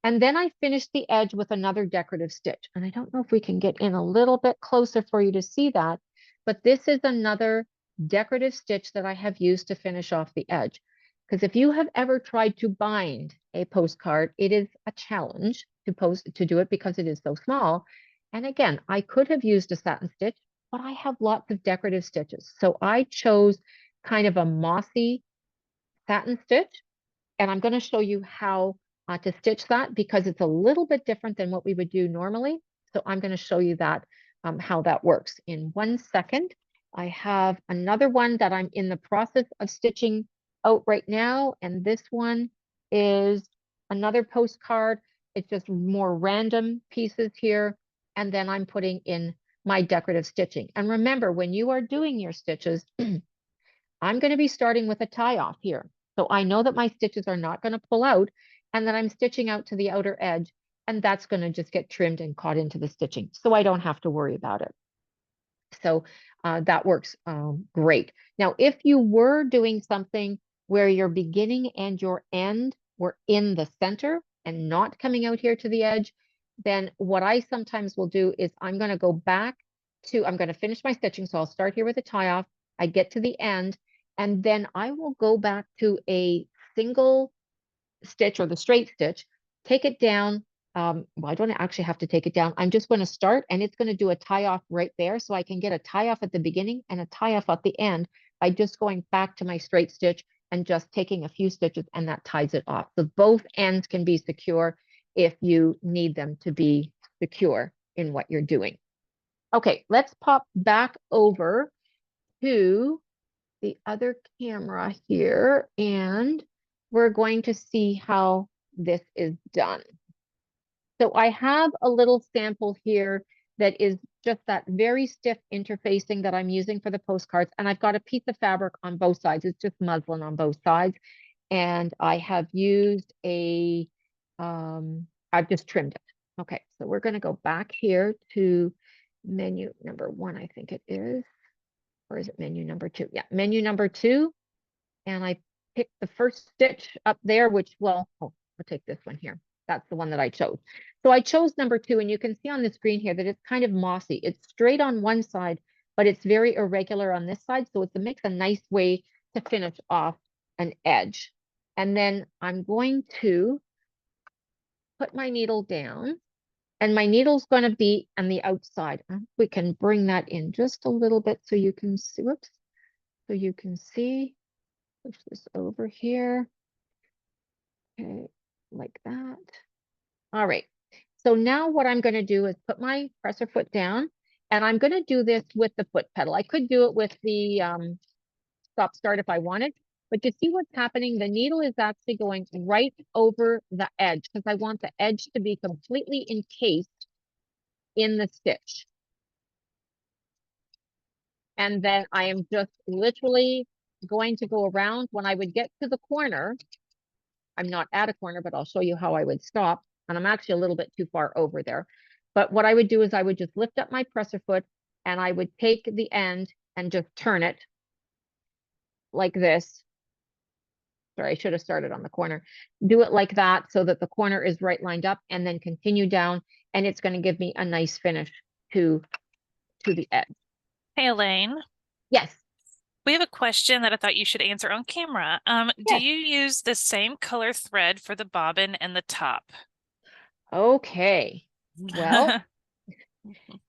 And then I finished the edge with another decorative stitch. And I don't know if we can get in a little bit closer for you to see that, but this is another decorative stitch that I have used to finish off the edge. Because if you have ever tried to bind a postcard, it is a challenge to do it because it is so small. And again, I could have used a satin stitch, but I have lots of decorative stitches. So I chose kind of a mossy satin stitch, and I'm going to show you how to stitch that because it's a little bit different than what we would do normally. So I'm going to show you that how that works in 1 second. I have another one that I'm in the process of stitching out right now, and this one is another postcard. It's just more random pieces here, and then I'm putting in my decorative stitching. And remember, when you are doing your stitches, I'm going to be starting with a tie off here. So I know that my stitches are not going to pull out and that I'm stitching out to the outer edge, and that's going to just get trimmed and caught into the stitching. So I don't have to worry about it. So that works great. Now, if you were doing something where your beginning and your end were in the center and not coming out here to the edge, then what I sometimes will do is I'm going to go back to, I'm going to finish my stitching. So I'll start here with a tie off. I get to the end, and then I will go back to a single stitch or the straight stitch, take it down. Well, I don't actually have to take it down. I'm just going to start, and it's going to do a tie off right there. So I can get a tie off at the beginning and a tie off at the end by just going back to my straight stitch and just taking a few stitches, and that ties it off. So both ends can be secure if you need them to be secure in what you're doing. Okay, let's pop back over to the other camera here, and we're going to see how this is done. So I have a little sample here that is just that very stiff interfacing that I'm using for the postcards. And I've got a piece of fabric on both sides. It's just muslin on both sides. And I have used I've just trimmed it. Okay, so we're going to go back here to menu number 1, I think it is. Or is it menu number 2? Yeah, menu number 2. And I picked the first stitch up there, which, well, oh, I'll take this one here. That's the one that I chose. So I chose number 2, and you can see on the screen here that it's kind of mossy. It's straight on one side, but it's very irregular on this side. So it makes a nice way to finish off an edge. And then I'm going to put my needle down, and my needle's going to be on the outside. We can bring that in just a little bit so you can see, whoops, so you can see. Push this over here. Okay, like that. All right. So now what I'm going to do is put my presser foot down, and I'm going to do this with the foot pedal. I could do it with the stop start if I wanted, but you see what's happening? The needle is actually going right over the edge because I want the edge to be completely encased in the stitch. And then I am just literally going to go around. When I would get to the corner, I'm not at a corner, but I'll show you how I would stop. And I'm actually a little bit too far over there. But what I would do is I would just lift up my presser foot and I would take the end and just turn it like this. Sorry, I should have started on the corner. Do it like that so that the corner is right lined up, and then continue down, and it's going to give me a nice finish to the edge. Hey, Elaine. Yes. We have a question that I thought you should answer on camera. Do Yes. you use the same color thread for the bobbin and the top? Okay. Well,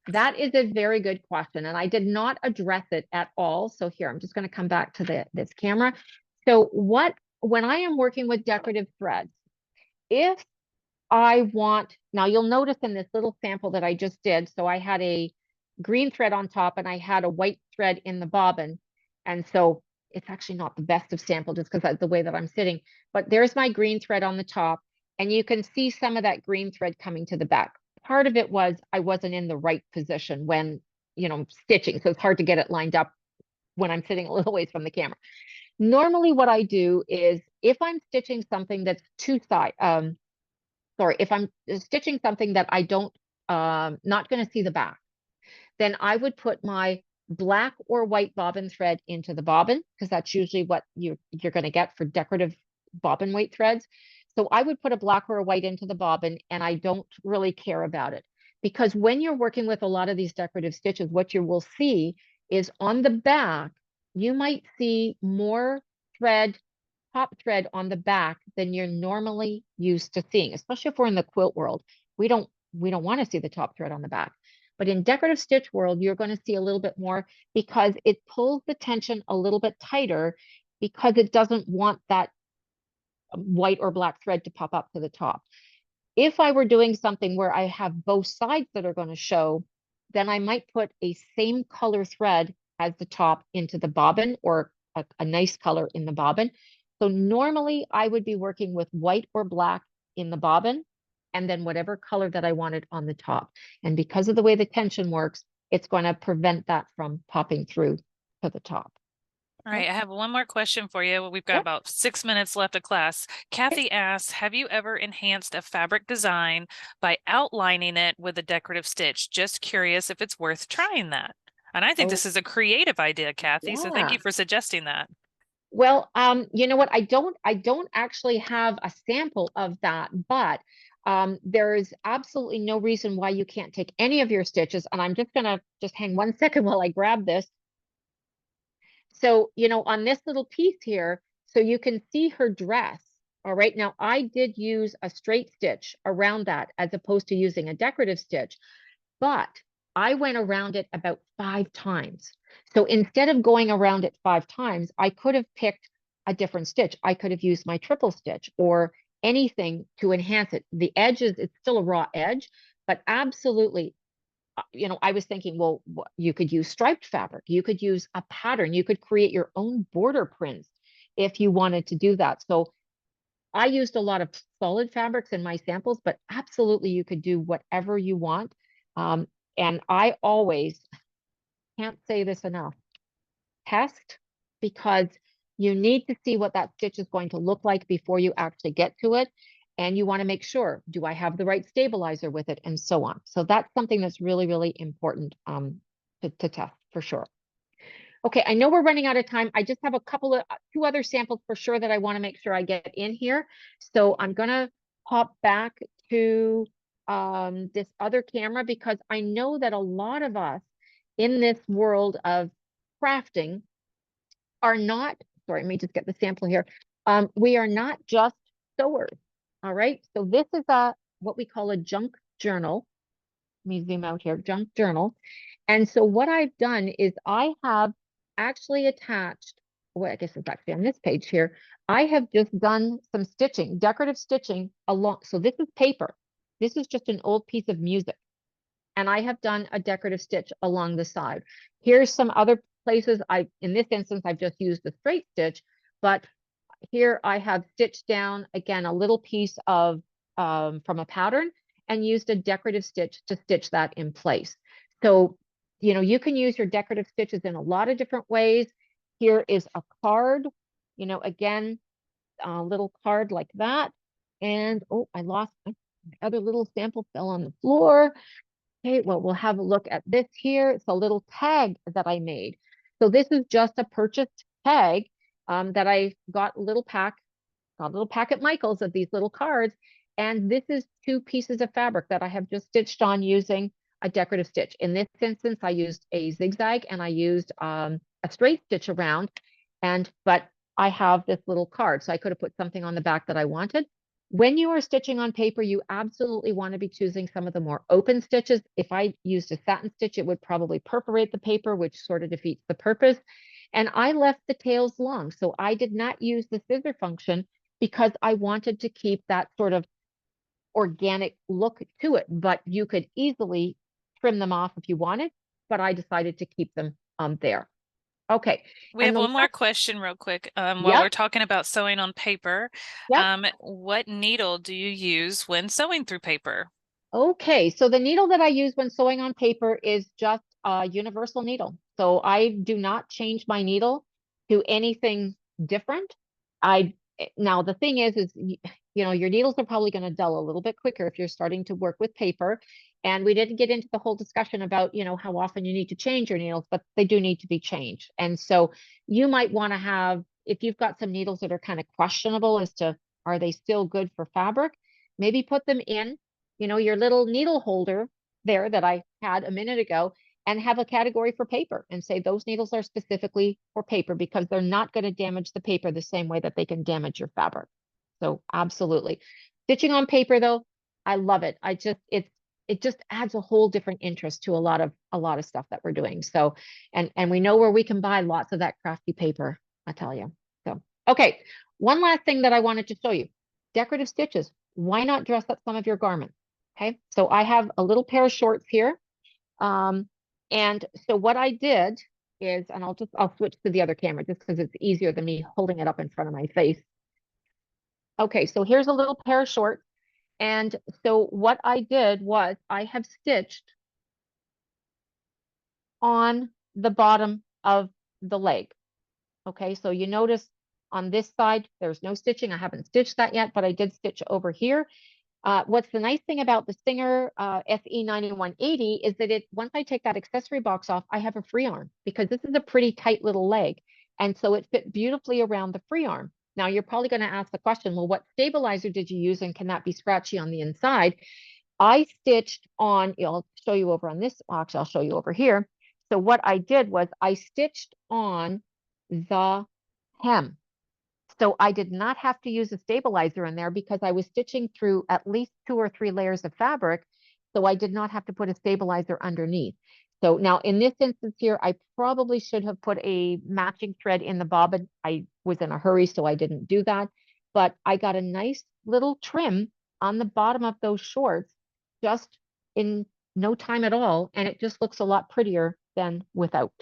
that is a very good question, and I did not address it at all. So here, I'm just going to come back to this camera. So when I am working with decorative threads, if I want, now you'll notice in this little sample that I just did, so I had a green thread on top and I had a white thread in the bobbin. And so it's actually not the best of sample just because that's the way that I'm sitting, but there's my green thread on the top, and you can see some of that green thread coming to the back. Part of it was I wasn't in the right position when, stitching. So it's hard to get it lined up when I'm sitting a little ways from the camera. Normally what I do is if I'm stitching something that's if I'm stitching something that I don't, not going to see the back, then I would put my black or white bobbin thread into the bobbin, because that's usually what you're going to get for decorative bobbin weight threads. So I would put a black or a white into the bobbin, and I don't really care about it, because when you're working with a lot of these decorative stitches, what you will see is on the back, you might see more thread, top thread on the back than you're normally used to seeing, especially if we're in the quilt world. We don't want to see the top thread on the back. But in decorative stitch world, you're going to see a little bit more because it pulls the tension a little bit tighter, because it doesn't want that white or black thread to pop up to the top. If I were doing something where I have both sides that are going to show, then I might put a same color thread as the top into the bobbin, or a nice color in the bobbin. So normally I would be working with white or black in the bobbin, and then whatever color that I wanted on the top. And because of the way the tension works, it's going to prevent that from popping through to the top. All Okay. right, I have one more question for you. We've got Yep. about 6 minutes left of class. Kathy asks, have you ever enhanced a fabric design by outlining it with a decorative stitch? Just curious if it's worth trying that. And I think Oh, this is a creative idea, Kathy, so thank yeah. you for suggesting that. Well, you know what? I don't actually have a sample of that, but there's absolutely no reason why you can't take any of your stitches. And I'm just gonna just hang 1 second while I grab this. So, on this little piece here, so you can see her dress. All right. Now, I did use a straight stitch around that as opposed to using a decorative stitch, but I went around it about 5 times. So instead of going around it 5 times, I could have picked a different stitch. I could have used my triple stitch or anything to enhance it. The edges, it's still a raw edge, but absolutely, I was thinking, well, you could use striped fabric, you could use a pattern, you could create your own border prints if you wanted to do that. So I used a lot of solid fabrics in my samples, but absolutely you could do whatever you want. Um, and I always can't say this enough, test, because you need to see what that stitch is going to look like before you actually get to it. And you want to make sure, do I have the right stabilizer with it, and so on. So that's something that's really, really important to test for sure. Okay, I know we're running out of time. I just have a couple of two other samples for sure that I want to make sure I get in here. So I'm gonna hop back to this other camera, because I know that a lot of us in this world of crafting are not, sorry, let me just get the sample here. We are not just sewers. All right. So this is what we call a junk journal. Let me zoom out here, junk journal. And so what I've done is I have actually attached, well, I guess it's actually on this page here. I have just done some stitching, decorative stitching along. So this is paper. This is just an old piece of music. And I have done a decorative stitch along the side. Here's some other places. In this instance, I've just used the straight stitch, but here I have stitched down again a little piece of from a pattern, and used a decorative stitch to stitch that in place. So, you can use your decorative stitches in a lot of different ways. Here is a card, again, little card like that. And oh, I lost my other little sample fell on the floor. Okay, well, we'll have a look at this here. It's a little tag that I made. So this is just a purchased tag that I got a little pack, got a little pack at Michael's of these little cards. And this is 2 pieces of fabric that I have just stitched on using a decorative stitch. In this instance, I used a zigzag and I used a straight stitch around. But I have this little card, so I could have put something on the back that I wanted. When you are stitching on paper, you absolutely want to be choosing some of the more open stitches. If I used a satin stitch, it would probably perforate the paper, which sort of defeats the purpose. And I left the tails long, so I did not use the scissor function because I wanted to keep that sort of organic look to it. But you could easily trim them off if you wanted, but I decided to keep them there. Okay. We And have the one more question real quick. While Yep. we're talking about sewing on paper, Yep. what needle do you use when sewing through paper? Okay, so the needle that I use when sewing on paper is just a universal needle. So I do not change my needle to anything different. Now the thing is you know, your needles are probably going to dull a little bit quicker if you're starting to work with paper. And we didn't get into the whole discussion about, you know, how often you need to change your needles, but they do need to be changed. And so you might want to have, if you've got some needles that are kind of questionable as to are they still good for fabric, maybe put them in, you know, your little needle holder there that I had a minute ago, and have a category for paper and say those needles are specifically for paper because they're not going to damage the paper the same way that they can damage your fabric. So absolutely. Stitching on paper though, I love it. It just adds a whole different interest to a lot of stuff that we're doing. So and we know where we can buy lots of that crafty paper, I tell you. So okay, one last thing that I wanted to show you. Decorative stitches. Why not dress up some of your garments? Okay, so I have a little pair of shorts here. And so what I did is, and I'll switch to the other camera just because it's easier than me holding it up in front of my face. Okay, so here's a little pair of shorts. And so what I did was I have stitched on the bottom of the leg. Okay, so you notice on this side, there's no stitching. I haven't stitched that yet, but I did stitch over here. What's the nice thing about the Singer SE 9180 is that once I take that accessory box off, I have a free arm because this is a pretty tight little leg. And so it fit beautifully around the free arm. Now you're probably going to ask the question, well, what stabilizer did you use and can that be scratchy on the inside? I stitched on, I'll show you over on this box, I'll show you over here. So what I did was I stitched on the hem. So I did not have to use a stabilizer in there because I was stitching through at least 2 or 3 layers of fabric. So I did not have to put a stabilizer underneath. So now in this instance here, I probably should have put a matching thread in the bobbin. I was in a hurry, so I didn't do that. But I got a nice little trim on the bottom of those shorts just in no time at all. And it just looks a lot prettier than without.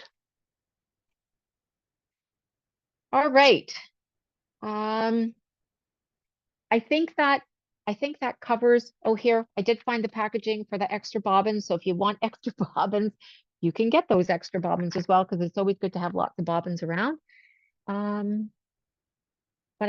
All right. Um, I think that covers, oh, here, I did find the packaging for the extra bobbins. So if you want extra bobbins, you can get those extra bobbins as well, because it's always good to have lots of bobbins around. But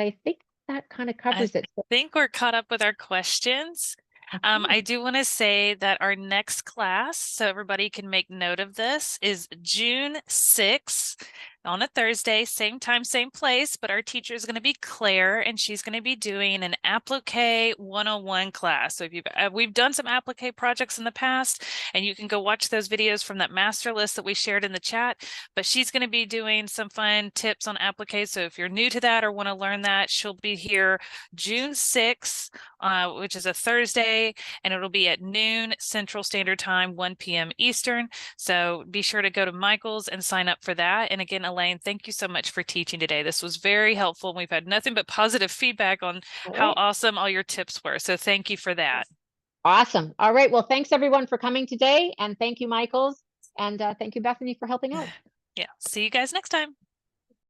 I think that kind of I covers it. think we're caught up with our questions. I Okay. do want to say that our next class, so everybody can make note of this, is June 6th on a Thursday, same time, same place, but our teacher is going to be Claire, and she's going to be doing an applique 101 class. So if we've done some applique projects in the past, and you can go watch those videos from that master list that we shared in the chat, but she's going to be doing some fun tips on applique. So if you're new to that or want to learn that, she'll be here June 6th, which is a Thursday, and it'll be at noon Central Standard Time, 1 p.m. Eastern. So be sure to go to Michael's and sign up for that. And again, Elaine, thank you so much for teaching today. This was very helpful. We've had nothing but positive feedback on All how right. awesome all your tips were. So thank you for that. Awesome. All right. Well, thanks everyone for coming today. And thank you, Michaels. And thank you, Bethany, for helping out. Yeah. See you guys next time.